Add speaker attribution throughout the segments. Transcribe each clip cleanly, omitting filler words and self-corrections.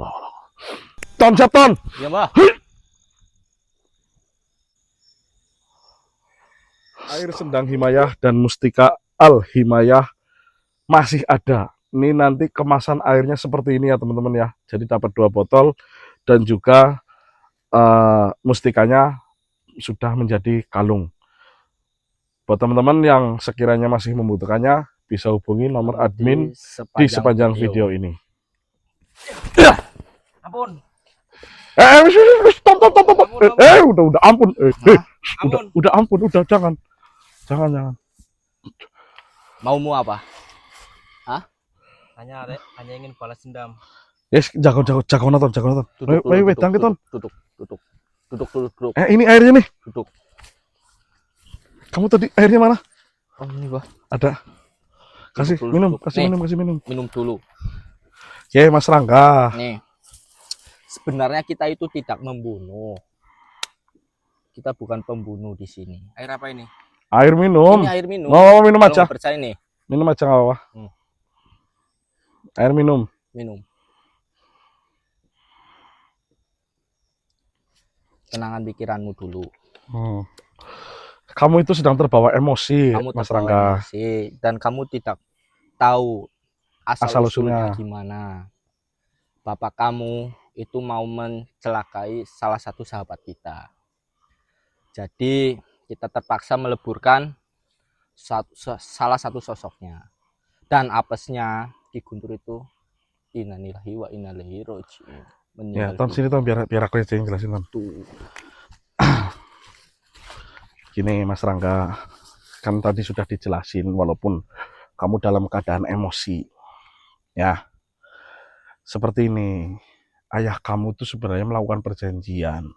Speaker 1: Allah. Ton, siap, Ton.
Speaker 2: Iya, Mbah.
Speaker 1: Air Sendang Himayah dan Mustika Al Himayah masih ada. Ini nanti kemasan airnya seperti ini ya teman-teman ya. Jadi dapat 2 botol dan juga mustikanya sudah menjadi kalung. Buat teman-teman yang sekiranya masih membutuhkannya, bisa hubungi nomor admin di sepanjang video ini.
Speaker 2: Ampun.
Speaker 1: Stop, udah ampun.
Speaker 2: Ampun.
Speaker 1: Udah ampun, udah jangan. Jangan.
Speaker 2: Maumu apa? Hah? Hanya ingin balas dendam.
Speaker 1: Yes, jago nonton. Wait, tangkit, Ton.
Speaker 2: Duduk.
Speaker 1: Ini airnya nih.
Speaker 2: Duduk.
Speaker 1: Kamu tadi airnya mana?
Speaker 2: Oh, ini, Mbah.
Speaker 1: Ada. Kasih
Speaker 2: Duduk,
Speaker 1: minum,
Speaker 2: duduk.
Speaker 1: kasih minum.
Speaker 2: Minum dulu.
Speaker 1: Oke, Mas Rangga.
Speaker 2: Nih. Sebenarnya kita itu tidak membunuh. Kita bukan pembunuh di sini. Air apa ini?
Speaker 1: Air minum.
Speaker 2: Ini air minum.
Speaker 1: Mau minum
Speaker 2: Kalau
Speaker 1: aja.
Speaker 2: nggak percaya nih.
Speaker 1: Minum aja nggak apa-apa. Air minum.
Speaker 2: Minum. Tenangkan pikiranmu dulu.
Speaker 1: Kamu itu sedang terbawa emosi,
Speaker 2: Kamu
Speaker 1: Mas
Speaker 2: terbawa
Speaker 1: Rangga.
Speaker 2: emosi dan kamu tidak tahu asal-usulnya
Speaker 1: Asal-usulnya.
Speaker 2: gimana. Bapak kamu itu mau mencelakai salah satu sahabat kita. Jadi kita terpaksa meleburkan salah satu sosoknya. Dan apesnya Ki Guntur itu innalillahi wa inna ilaihi raji'un.
Speaker 1: Ya, Ton sini Ton biar aku aja yang jelasin, Ton. Gini Mas Rangga, kan tadi sudah dijelasin walaupun kamu dalam keadaan emosi. Ya. Seperti ini. Ayah kamu itu sebenarnya melakukan perjanjian.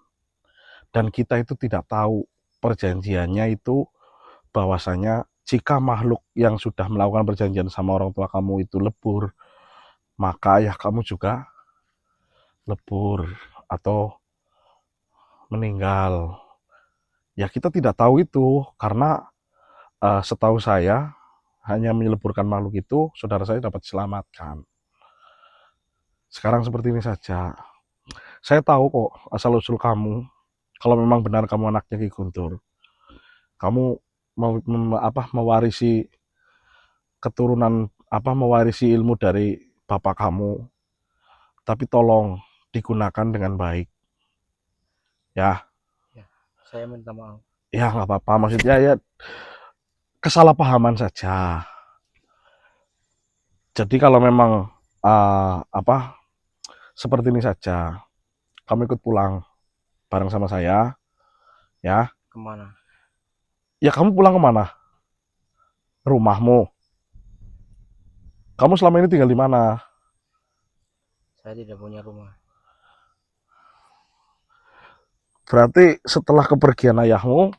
Speaker 1: Dan kita itu tidak tahu perjanjiannya itu bahwasanya jika makhluk yang sudah melakukan perjanjian sama orang tua kamu itu lebur, maka ayah kamu juga lebur atau meninggal. Ya kita tidak tahu itu karena setahu saya hanya menyeleburkan makhluk itu saudara saya dapat diselamatkan. Sekarang seperti ini saja. Saya tahu kok asal usul kamu. Kalau memang benar kamu anaknya Ki Guntur, kamu mewarisi keturunan mewarisi ilmu dari bapak kamu. Tapi tolong digunakan dengan baik. Ya.
Speaker 2: Saya minta maaf.
Speaker 1: Ya nggak apa-apa, maksudnya ya kesalahpahaman saja. Jadi kalau memang seperti ini saja, kamu ikut pulang bareng sama saya, ya.
Speaker 2: Kemana?
Speaker 1: Ya kamu pulang kemana? Rumahmu. Kamu selama ini tinggal di mana?
Speaker 2: Saya tidak punya rumah.
Speaker 1: Berarti setelah kepergian ayahmu,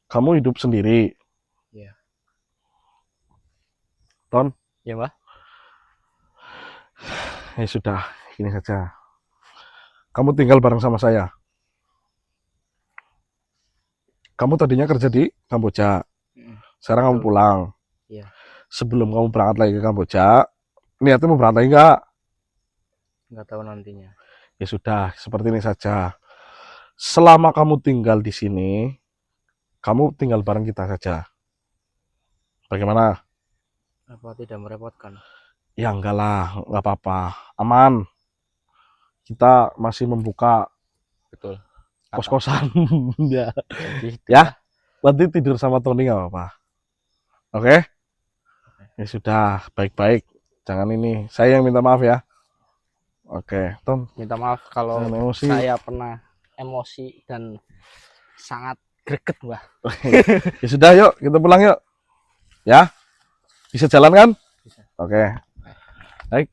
Speaker 1: kamu hidup sendiri.
Speaker 2: Iya.
Speaker 1: Ton?
Speaker 2: Ya, Mbah.
Speaker 1: Ya sudah, gini saja. Kamu tinggal bareng sama saya. Kamu tadinya kerja di Kamboja. Sekarang kamu pulang.
Speaker 2: Iya.
Speaker 1: Sebelum kamu berangkat lagi ke Kamboja, niatnya mau berangkat lagi nggak?
Speaker 2: Nggak tahu nantinya.
Speaker 1: Ya sudah, seperti ini saja. Selama kamu tinggal di sini, kamu tinggal bareng kita saja. Bagaimana?
Speaker 2: Apa tidak merepotkan?
Speaker 1: Ya enggak lah, nggak apa-apa. Aman. Kita masih membuka
Speaker 2: Betul.
Speaker 1: kos-kosan. Ya.
Speaker 2: Jadi,
Speaker 1: Ya, nanti tidur sama Tony nggak apa-apa. Oke? Ya sudah, baik-baik. Jangan ini. Saya yang minta maaf ya. Oke, Ton.
Speaker 2: minta maaf kalau
Speaker 1: Emosi.
Speaker 2: saya pernah emosi dan sangat greget, Mbah.
Speaker 1: Ya sudah, yuk kita pulang yuk. Ya, bisa jalan kan?
Speaker 2: Bisa.
Speaker 1: Oke. Baik,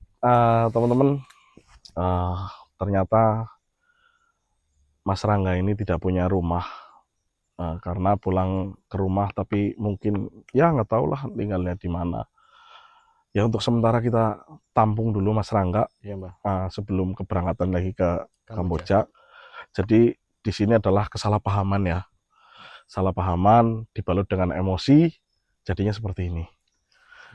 Speaker 1: teman-teman. Ternyata Mas Rangga ini tidak punya rumah karena pulang ke rumah, tapi mungkin ya nggak tahu lah tinggalnya di mana. Ya untuk sementara kita tampung dulu Mas Rangga.
Speaker 2: Iya, Mbah.
Speaker 1: Sebelum keberangkatan lagi ke Kamboja. Jadi di sini adalah kesalahpahaman ya. Salahpahaman dibalut dengan emosi, jadinya seperti ini.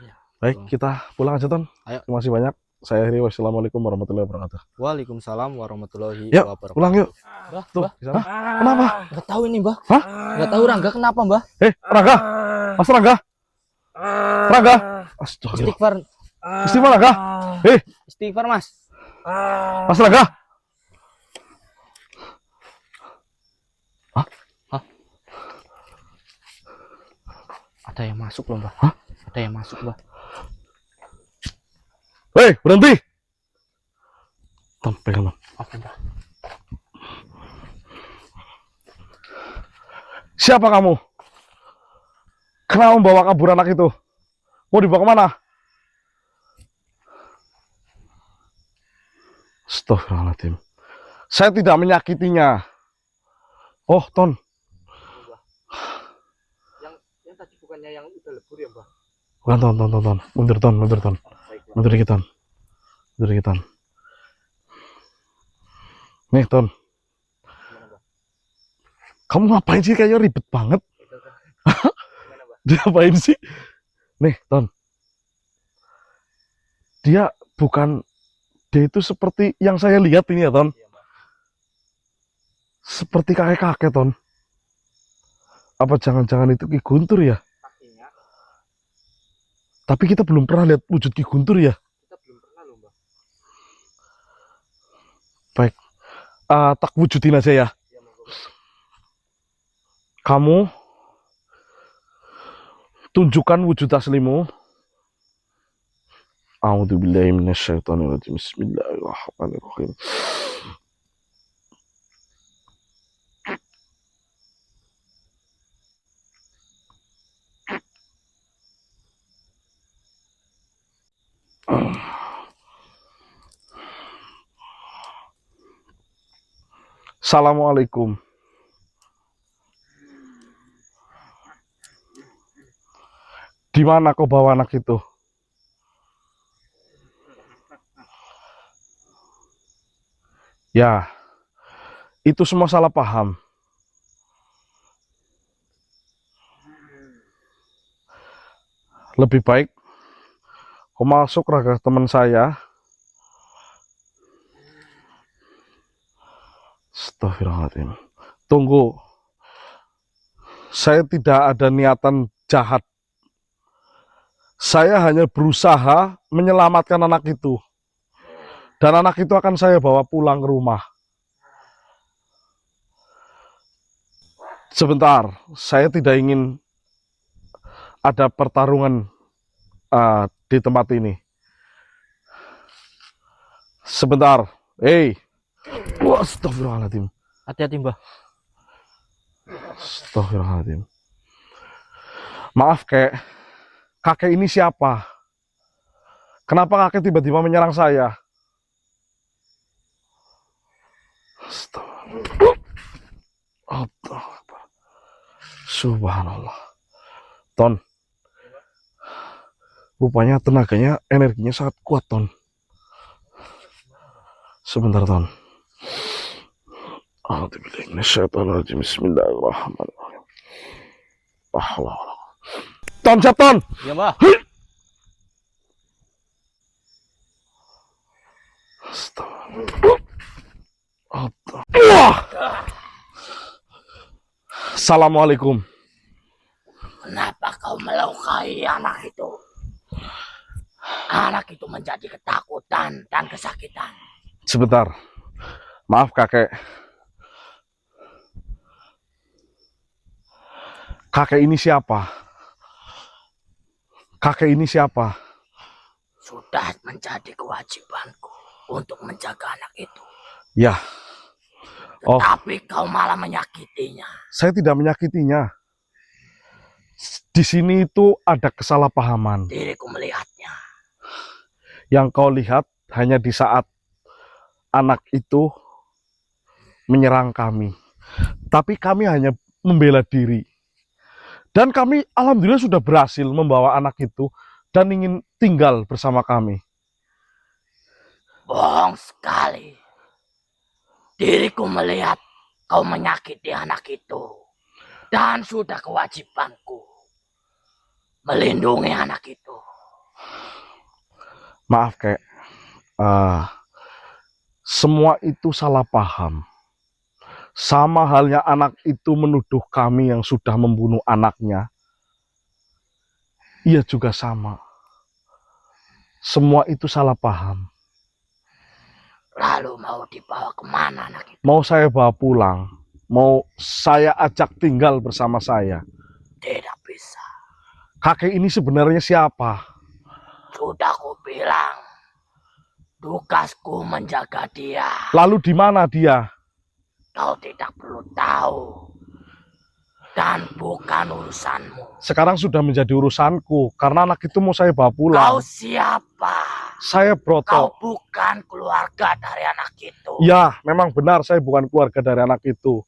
Speaker 2: Ya,
Speaker 1: baik,
Speaker 2: betul.
Speaker 1: kita pulang aja, Ton.
Speaker 2: Ayo.
Speaker 1: Terima kasih banyak. Saya akhiri. Wassalamualaikum warahmatullahi wabarakatuh.
Speaker 2: Waalaikumsalam warahmatullahi
Speaker 1: Yuk,
Speaker 2: wabarakatuh.
Speaker 1: pulang yuk.
Speaker 2: Mbah,
Speaker 1: Tuh,
Speaker 2: Mbah,
Speaker 1: di sana. Kenapa?
Speaker 2: nggak tahu ini, Mbah.
Speaker 1: Hah?
Speaker 2: Nggak tahu Rangga kenapa, Mbah.
Speaker 1: Rangga, Mas Rangga, Rangga. Astagfirullah.
Speaker 2: Istighfar,
Speaker 1: Istighfar Rangga.
Speaker 2: istighfar, Mas.
Speaker 1: Mas Rangga.
Speaker 2: Ada yang masuk loh, Mbah. Ada yang masuk, Mbah.
Speaker 1: Berhenti. Ton, pegang Ton.
Speaker 2: Oke, Mbah.
Speaker 1: Siapa kamu? Kenapa membawa kabur anak itu? Mau dibawa kemana? Astagfirullahaladzim. Saya tidak menyakitinya. Oh, Ton.
Speaker 2: Yang tadi bukannya yang udah lebur ya, Mbah?
Speaker 1: Bukan, Ton. Mundur, Ton. Mundur dikit, Ton. Nih, Ton. Kamu ngapain sih? Kayaknya ribet banget. Dia ngapain sih? Nih, Ton. Dia itu seperti yang saya lihat ini ya, Ton. Seperti kakek-kakek, Ton. Apa jangan-jangan itu Ki Guntur ya? Tapi kita belum pernah lihat wujud Ki Guntur ya?
Speaker 2: Kita belum pernah loh, Mbah.
Speaker 1: Baik. Tak wujudin aja ya. Kamu tunjukkan wujud aslimu. A'udzubillahi minasyaitonirrajim. Bismillahirrahmanirrahim. Assalamualaikum. Di mana kau bawa anak itu? Ya, itu semua salah paham. Lebih baik kau masuk raga teman saya. Astagfirullahaladzim. Tunggu. Saya tidak ada niatan jahat. Saya hanya berusaha menyelamatkan anak itu. Dan anak itu akan saya bawa pulang ke rumah. Sebentar, saya tidak ingin ada pertarungan di tempat ini. Sebentar. Astagfirullahaladzim.
Speaker 2: Hati-hati, Mbah.
Speaker 1: Astagfirullahaladzim. Maaf, kakek ini siapa? Kenapa kakek tiba-tiba menyerang saya? Astagfirullah. Subhanallah. Ton. Rupanya tenaganya, energinya sangat kuat, Ton. Sebentar, Ton. Bismillahirrahmanirrahim. Ton, siap, Ton.
Speaker 2: Iya, Mbah.
Speaker 1: Assalamualaikum.
Speaker 3: Kenapa kau melukai anak itu? Anak itu menjadi ketakutan dan kesakitan.
Speaker 1: Sebentar. Maaf, kakek. Kakek ini siapa?
Speaker 3: Sudah menjadi kewajibanku untuk menjaga anak itu.
Speaker 1: Ya. Oh.
Speaker 3: Tapi kau malah menyakitinya.
Speaker 1: Saya tidak menyakitinya. Di sini itu ada kesalahpahaman.
Speaker 3: Diriku melihatnya.
Speaker 1: Yang kau lihat hanya di saat anak itu menyerang kami. Tapi kami hanya membela diri. Dan kami alhamdulillah sudah berhasil membawa anak itu dan ingin tinggal bersama kami.
Speaker 3: Bohong sekali. Diriku melihat kau menyakiti anak itu. Dan sudah kewajibanku melindungi anak itu.
Speaker 1: Maaf, Kek. Ah, semua itu salah paham. Sama halnya anak itu menuduh kami yang sudah membunuh anaknya. Ia juga sama. Semua itu salah paham.
Speaker 3: Lalu mau dibawa kemana anak itu?
Speaker 1: Mau saya bawa pulang. Mau saya ajak tinggal bersama saya.
Speaker 3: Tidak bisa.
Speaker 1: Kakek ini sebenarnya siapa?
Speaker 3: Sudah ku bilang, tugasku menjaga dia.
Speaker 1: Lalu di mana dia?
Speaker 3: Kau tidak perlu tahu. Dan bukan urusanmu.
Speaker 1: Sekarang sudah menjadi urusanku. Karena anak itu mau saya bawa
Speaker 3: Kau
Speaker 1: pulang.
Speaker 3: siapa?
Speaker 1: Saya
Speaker 3: Kau
Speaker 1: Broto.
Speaker 3: bukan keluarga dari anak itu.
Speaker 1: Ya, memang benar saya bukan keluarga dari anak itu.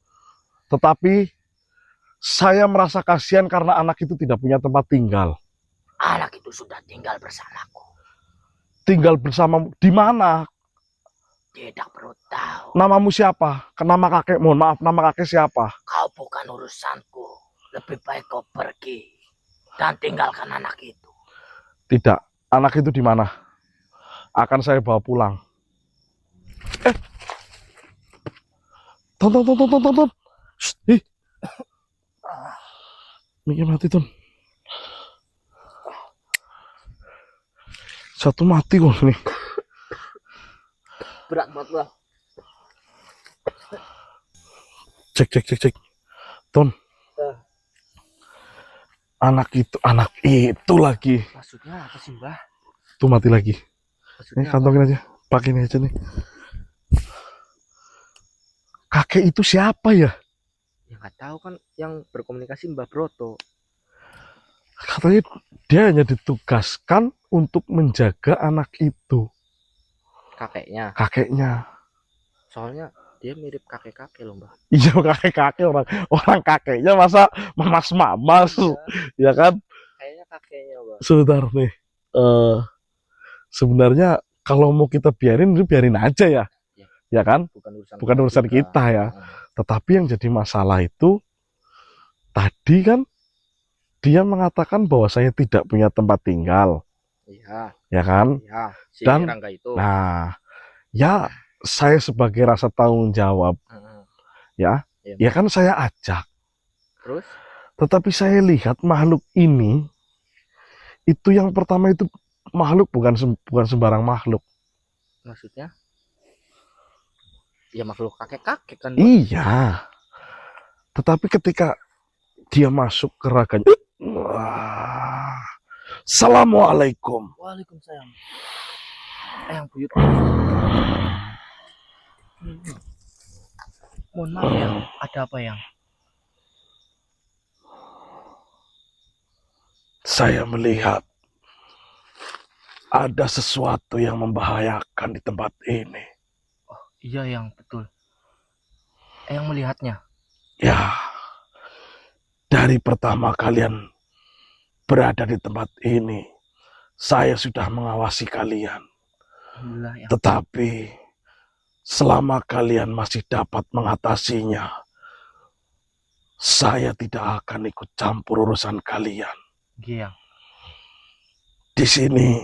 Speaker 1: Tetapi saya merasa kasihan karena anak itu tidak punya tempat tinggal.
Speaker 3: Anak itu sudah tinggal bersamaku.
Speaker 1: Tinggal bersama di mana?
Speaker 3: Tidak perlu tahu.
Speaker 1: Namamu siapa? Nama kakek, mohon maaf, nama kakek siapa?
Speaker 3: Kau bukan urusanku. Lebih baik kau pergi dan tinggalkan anak itu.
Speaker 1: Tidak, anak itu di mana? Akan saya bawa pulang. Tonton. Ih. Mikir mati, Ton. Satu mati kok nih.
Speaker 2: Berat banget Bang.
Speaker 1: Cek. Ton. Anak itu lagi.
Speaker 2: Maksudnya apa sih Mbah?
Speaker 1: Tuh mati lagi.
Speaker 2: Maksudnya
Speaker 1: Kantongin aja. Pakai ini aja nih. Kakek itu siapa ya?
Speaker 2: Ya nggak tahu kan yang berkomunikasi Mbah Broto.
Speaker 1: Katanya dia hanya ditugaskan untuk menjaga anak itu. Kakeknya.
Speaker 2: Soalnya dia mirip kakek-kakek loh Mbah.
Speaker 1: Iya, kakek orang kakeknya masa mamas ya kan?
Speaker 2: Kayaknya kakeknya Mbah.
Speaker 1: Sebentar nih. Sebenarnya kalau mau kita biarin aja ya.
Speaker 2: Ya.
Speaker 1: Ya kan? Bukan urusan kita ya. Tetapi yang jadi masalah itu tadi kan dia mengatakan bahwa saya tidak punya tempat tinggal.
Speaker 2: Iya.
Speaker 1: Ya kan?
Speaker 2: Iya, si
Speaker 1: Dan
Speaker 2: Rangga itu.
Speaker 1: nah, ya saya sebagai rasa tanggung jawab ya,
Speaker 2: Iya.
Speaker 1: ya kan saya ajak.
Speaker 2: Terus
Speaker 1: Tetapi saya lihat makhluk ini itu yang pertama itu makhluk bukan sembarang makhluk.
Speaker 2: maksudnya ya makhluk kakek-kakek kan Mbah.
Speaker 1: Iya. Tetapi ketika dia masuk ke raganya, wah, Assalamualaikum.
Speaker 2: Waalaikumsalam. Yang buyut. Mohon maaf ya, ada apa yang?
Speaker 1: Saya melihat ada sesuatu yang membahayakan di tempat ini.
Speaker 2: Oh, iya yang betul. Yang melihatnya.
Speaker 1: Ya, dari pertama kalian berada di tempat ini, saya sudah mengawasi kalian.
Speaker 2: Alhamdulillah yang.
Speaker 1: Tetapi selama kalian masih dapat mengatasinya, saya tidak akan ikut campur urusan kalian.
Speaker 2: Iya.
Speaker 1: Di sini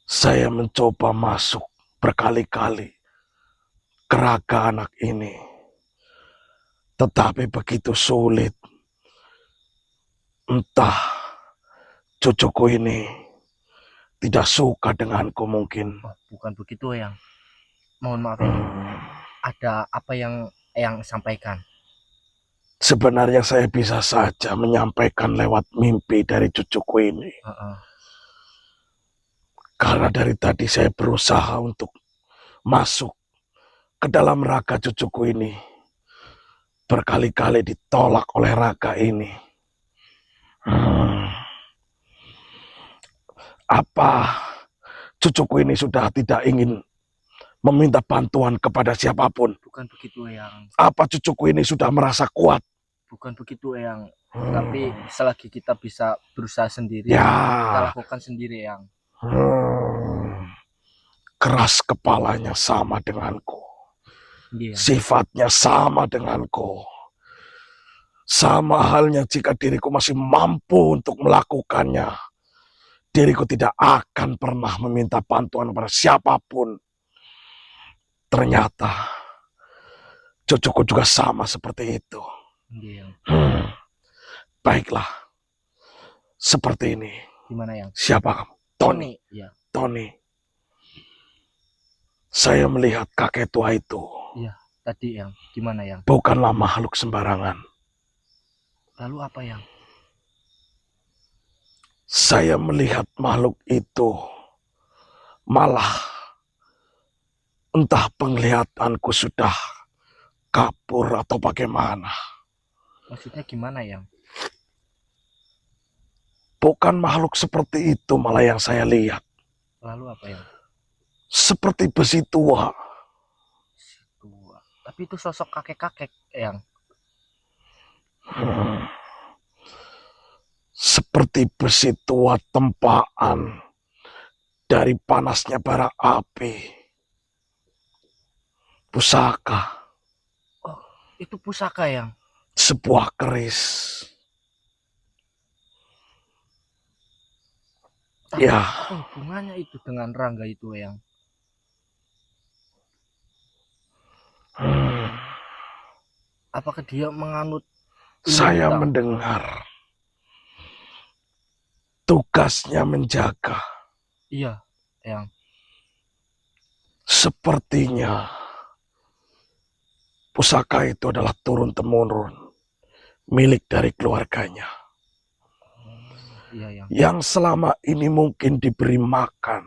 Speaker 1: saya mencoba masuk berkali-kali ke raga anak ini, tetapi begitu sulit. Entah cucuku ini tidak suka denganku mungkin.
Speaker 2: Oh, bukan begitu yang. Mohon maaf yang. Ada apa yang sampaikan?
Speaker 1: Sebenarnya saya bisa saja menyampaikan lewat mimpi dari cucuku ini. Karena dari tadi saya berusaha untuk masuk ke dalam raga cucuku ini. Berkali-kali ditolak oleh raga ini. Apa cucuku ini sudah tidak ingin meminta bantuan kepada siapapun?
Speaker 2: Bukan begitu yang.
Speaker 1: Apa cucuku ini sudah merasa kuat?
Speaker 2: Bukan begitu yang. Tapi selagi kita bisa berusaha sendiri,
Speaker 1: Ya.
Speaker 2: kita lakukan sendiri yang.
Speaker 1: Keras kepalanya sama denganku.
Speaker 2: Iya.
Speaker 1: Sifatnya sama denganku. Sama halnya jika diriku masih mampu untuk melakukannya. diriku tidak akan pernah meminta bantuan pada siapapun. Ternyata cucuku juga sama seperti itu.
Speaker 2: Nggih, Yang.
Speaker 1: Baiklah, seperti ini.
Speaker 2: Gimana, Yang?
Speaker 1: Siapa kamu? Tony.
Speaker 2: Iya.
Speaker 1: Tony. Saya melihat kakek tua itu.
Speaker 2: Iya, tadi, Yang. Gimana, Yang?
Speaker 1: Bukanlah makhluk sembarangan.
Speaker 2: Lalu apa, Yang?
Speaker 1: Saya melihat makhluk itu malah entah penglihatanku sudah kabur atau bagaimana.
Speaker 2: Maksudnya gimana, Yang?
Speaker 1: Bukan makhluk seperti itu malah yang saya lihat.
Speaker 2: Lalu apa, Yang?
Speaker 1: Seperti besi tua.
Speaker 2: Si tua. Tapi itu sosok kakek-kakek, Yang.
Speaker 1: Seperti besi tua tempaan dari panasnya bara api. Pusaka.
Speaker 2: Oh, itu pusaka, Yang.
Speaker 1: Sebuah keris.
Speaker 2: Tapi
Speaker 1: Ya.
Speaker 2: apa hubungannya itu dengan Rangga itu, Yang? Apakah dia menganut ilmu
Speaker 1: Saya
Speaker 2: hitam?
Speaker 1: mendengar tugasnya menjaga.
Speaker 2: Iya, Yang.
Speaker 1: Sepertinya pusaka itu adalah turun-temurun milik dari keluarganya.
Speaker 2: Iya, Yang.
Speaker 1: Yang selama ini mungkin diberi makan,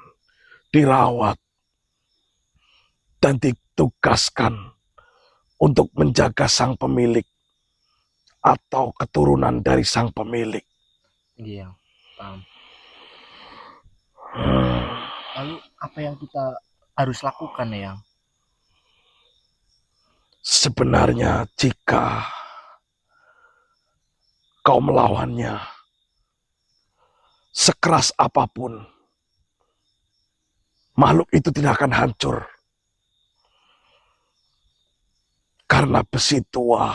Speaker 1: dirawat, dan ditugaskan untuk menjaga sang pemilik atau keturunan dari sang pemilik.
Speaker 2: Iya, Yang. Paham. Lalu apa yang kita harus lakukan, Yang?
Speaker 1: Sebenarnya jika kau melawannya, sekeras apapun, makhluk itu tidak akan hancur. Karena besi tua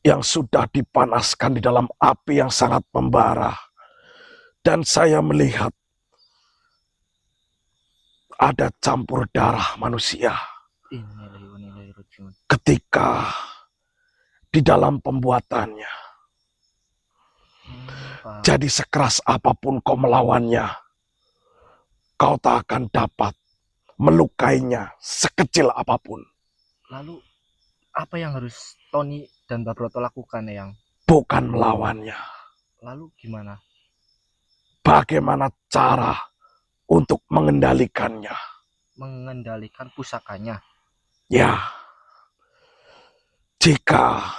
Speaker 1: yang sudah dipanaskan di dalam api yang sangat membara. Dan saya melihat ada campur darah manusia ketika di dalam pembuatannya.
Speaker 2: Paham.
Speaker 1: Jadi sekeras apapun kau melawannya, kau tak akan dapat melukainya sekecil apapun.
Speaker 2: Lalu apa yang harus Tony dan Babroto lakukan, Yang?
Speaker 1: Bukan melawannya.
Speaker 2: Lalu gimana?
Speaker 1: Bagaimana cara untuk mengendalikannya?
Speaker 2: Mengendalikan pusakanya.
Speaker 1: Ya, jika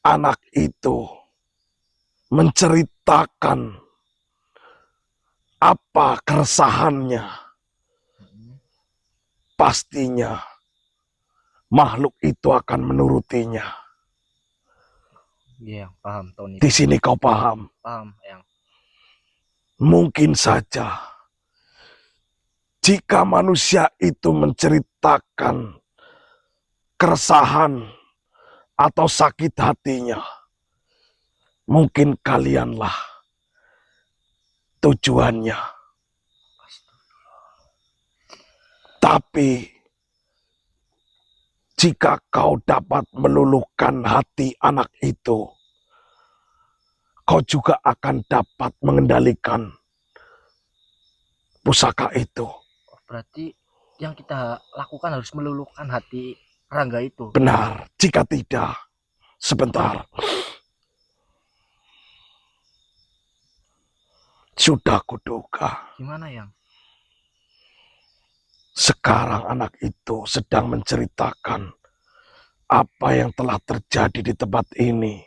Speaker 1: anak itu menceritakan apa keresahannya, pastinya makhluk itu akan menurutinya.
Speaker 2: Iya, paham, Tony.
Speaker 1: Di sini kau paham.
Speaker 2: Paham, Yang.
Speaker 1: Mungkin saja jika manusia itu menceritakan keresahan atau sakit hatinya, mungkin kalianlah tujuannya. Tapi jika kau dapat meluluhkan hati anak itu, kau juga akan dapat mengendalikan pusaka itu.
Speaker 2: Berarti yang kita lakukan harus meluluhkan hati Rangga itu.
Speaker 1: Benar, jika tidak, sebentar. Sudah kuduga.
Speaker 2: Gimana, Yang?
Speaker 1: Sekarang anak itu sedang menceritakan apa yang telah terjadi di tempat ini.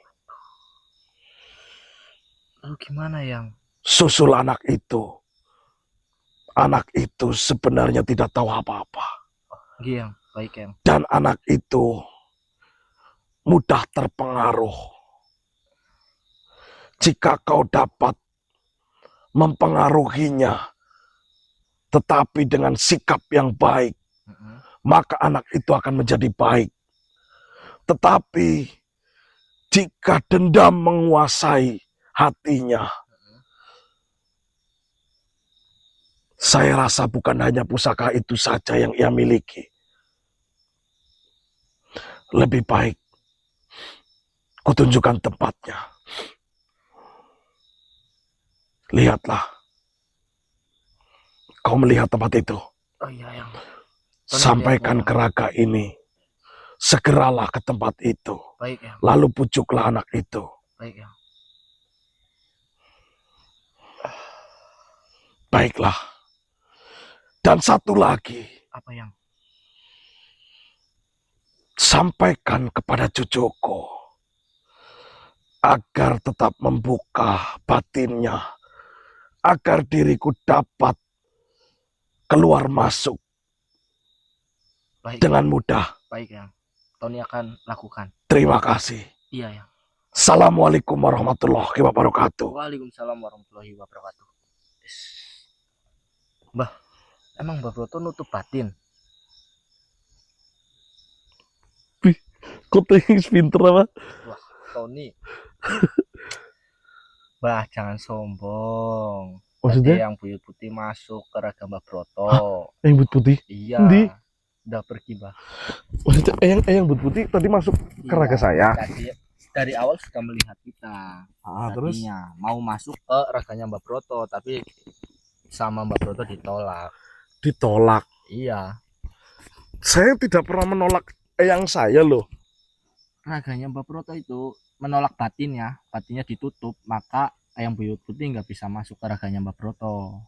Speaker 2: Lalu gimana, Yang?
Speaker 1: Susul anak itu sebenarnya tidak tahu apa-apa.
Speaker 2: Iya, Yang. Baik, Yang.
Speaker 1: Dan anak itu mudah terpengaruh. Jika kau dapat mempengaruhinya, tetapi dengan sikap yang baik, maka anak itu akan menjadi baik. Tetapi jika dendam menguasai hatinya, Saya rasa bukan hanya pusaka itu saja yang ia miliki. Lebih baik kutunjukkan tempatnya. Lihatlah. Kau melihat tempat itu.
Speaker 3: Oh iya, Yang.
Speaker 1: Sampaikan
Speaker 3: lihat,
Speaker 1: ke Raga ini. Segeralah ke tempat itu.
Speaker 3: Baik, Yang.
Speaker 1: Lalu pujuklah anak itu.
Speaker 3: Baik, Yang.
Speaker 1: Baiklah. Dan satu lagi.
Speaker 3: Apa, Yang?
Speaker 1: Sampaikan kepada cucuku. Agar tetap membuka batinnya. Agar diriku dapat keluar masuk
Speaker 3: Baik.
Speaker 1: dengan mudah.
Speaker 3: Baik, Yang. Tony akan lakukan.
Speaker 1: Terima kasih.
Speaker 3: Iya, Yang.
Speaker 1: Assalamualaikum warahmatullahi wabarakatuh.
Speaker 3: Waalaikumsalam warahmatullahi wabarakatuh. Mbah, emang Mbah Broto nutup batin?
Speaker 1: Kok tengis pinter apa?
Speaker 3: Wah, Tony. Mbah, jangan sombong.
Speaker 1: Maksudnya?
Speaker 3: Tadi yang buyut putih masuk ke Raga Mbah Broto.
Speaker 1: Yang but putih?
Speaker 3: Iya.
Speaker 1: Endi?
Speaker 3: Udah pergi, Mbah.
Speaker 1: Maksudnya yang but putih tadi masuk ke raga saya?
Speaker 3: Tadi dari awal sudah melihat kita.
Speaker 1: Terus?
Speaker 3: Tadinya mau masuk ke raganya Mbah Broto, tapi sama Mbah Broto ditolak.
Speaker 1: Ditolak?
Speaker 3: Iya.
Speaker 1: Saya tidak pernah menolak yang saya loh.
Speaker 3: Raganya Mbah Broto itu menolak batinnya ditutup, maka ayam buyut putih nggak bisa masuk ke raganya Mbah Broto.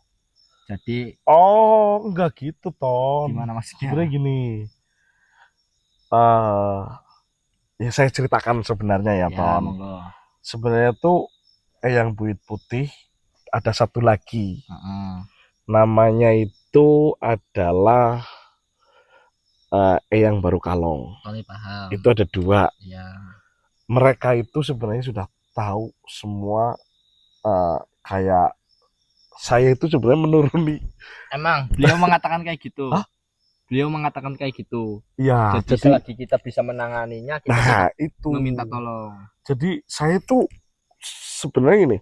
Speaker 3: Jadi
Speaker 1: Enggak gitu, Ton.
Speaker 3: gimana maksudnya?
Speaker 1: Sebenarnya gini. Ya saya ceritakan sebenarnya ya, Ton.
Speaker 3: Monggo.
Speaker 1: Sebenarnya tuh yang buyut putih ada satu lagi. Namanya itu adalah Eyang Baru Kalong.
Speaker 3: Tony paham.
Speaker 1: Itu ada dua.
Speaker 3: Iya.
Speaker 1: Mereka itu sebenarnya sudah tahu semua, kayak saya itu sebenarnya menuruni.
Speaker 3: Emang beliau mengatakan kayak gitu.
Speaker 1: Hah?
Speaker 3: Beliau mengatakan kayak gitu.
Speaker 1: Iya.
Speaker 3: Jadi selagi kita bisa menanganinya, kita
Speaker 1: itu
Speaker 3: meminta tolong.
Speaker 1: Jadi saya itu sebenarnya ini,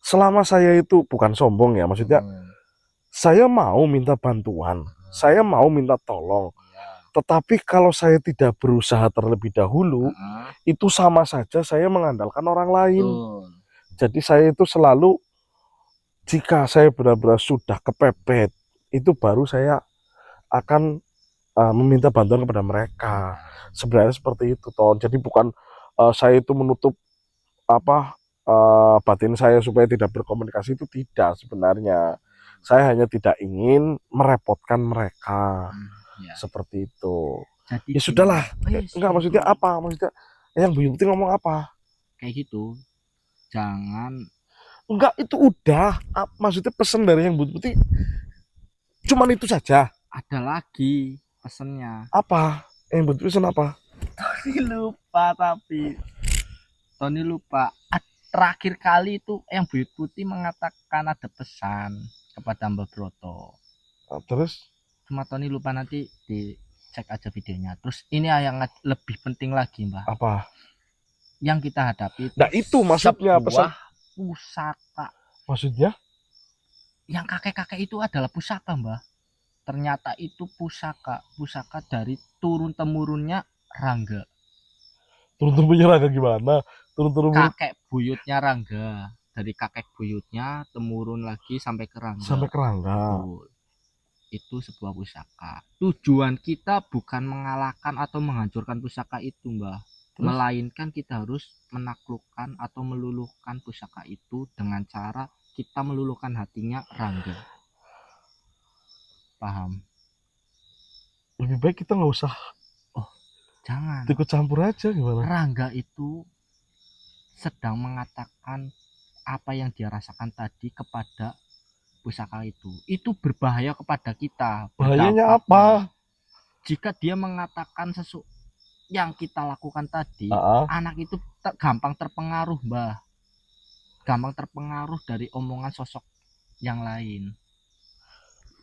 Speaker 1: selama saya itu bukan sombong ya, maksudnya saya mau minta bantuan, saya mau minta tolong. Tetapi kalau saya tidak berusaha terlebih dahulu, itu sama saja saya mengandalkan orang lain. Jadi saya itu selalu, jika saya benar-benar sudah kepepet, itu baru saya akan meminta bantuan kepada mereka. Sebenarnya seperti itu, Ton. Jadi bukan saya itu menutup batin saya supaya tidak berkomunikasi, itu tidak sebenarnya. Saya hanya tidak ingin merepotkan mereka. Seperti itu.
Speaker 3: Jadi
Speaker 1: ya sudahlah. Enggak, maksudnya apa? Maksudnya yang Buyut Putih ngomong apa?
Speaker 3: Kayak gitu. Jangan.
Speaker 1: Enggak, itu udah. Maksudnya pesan dari yang Buyut Putih cuman itu saja.
Speaker 3: Ada lagi pesennya.
Speaker 1: Apa? Yang Buyut Putih pesan apa?
Speaker 3: Tony lupa. Terakhir kali itu yang Buyut Putih mengatakan ada pesan kepada Mbah Broto.
Speaker 1: Terus?
Speaker 3: Cuma Tony lupa, nanti dicek aja videonya. Terus ini yang lebih penting lagi, Mbah.
Speaker 1: Apa?
Speaker 3: Yang kita hadapi itu,
Speaker 1: nah itu maksudnya pesan
Speaker 3: pusaka.
Speaker 1: Maksudnya?
Speaker 3: Yang kakek-kakek itu adalah pusaka, Mbah. Ternyata itu pusaka dari turun-temurunnya Rangga.
Speaker 1: Turun-temurunnya Rangga gimana?
Speaker 3: Kakek buyutnya Rangga. Dari kakek buyutnya temurun lagi sampai ke Rangga. Betul. Itu sebuah pusaka. Tujuan kita bukan mengalahkan atau menghancurkan pusaka itu, Mbah. Terus? Melainkan kita harus menaklukkan atau meluluhkan pusaka itu dengan cara kita meluluhkan hatinya Rangga. Paham?
Speaker 1: Lebih baik kita nggak usah.
Speaker 3: Jangan.
Speaker 1: Ikut campur aja gimana?
Speaker 3: Rangga itu sedang mengatakan apa yang dia rasakan tadi kepada pusaka itu berbahaya kepada kita.
Speaker 1: Bahayanya apa?
Speaker 3: Jika dia mengatakan sesuatu yang kita lakukan tadi, anak itu gampang terpengaruh, Mbah. Gampang terpengaruh dari omongan sosok yang lain.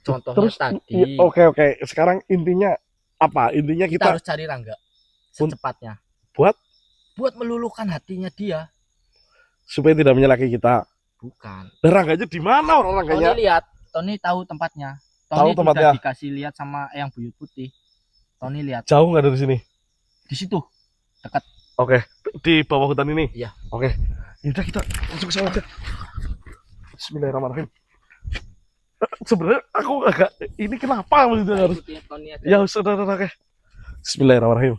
Speaker 3: Contohnya terus, tadi.
Speaker 1: Oke. Sekarang intinya apa? Intinya kita
Speaker 3: harus cari Rangga secepatnya. Buat meluluhkan hatinya dia.
Speaker 1: Supaya tidak menyalahi kita.
Speaker 3: Bukan.
Speaker 1: Dan Rangganya di mana orang Rangganya?
Speaker 3: Tony lihat Tony tahu tempatnya.
Speaker 1: Tahu
Speaker 3: Tony
Speaker 1: tempatnya.
Speaker 3: sudah dikasih lihat sama Eyang Buyut Putih. Tony lihat
Speaker 1: Jauh nggak dari sini?
Speaker 3: di situ dekat.
Speaker 1: Oke, di bawah hutan ini.
Speaker 3: Iya.
Speaker 1: Oke. Yaudah kita masuk ke sana aja. Bismillahirrahmanirrahim. Sebenarnya aku agak ini kenapa maksudnya harus
Speaker 3: Ikutin Tony aja.
Speaker 1: ya saudara oke. Bismillahirrahmanirrahim.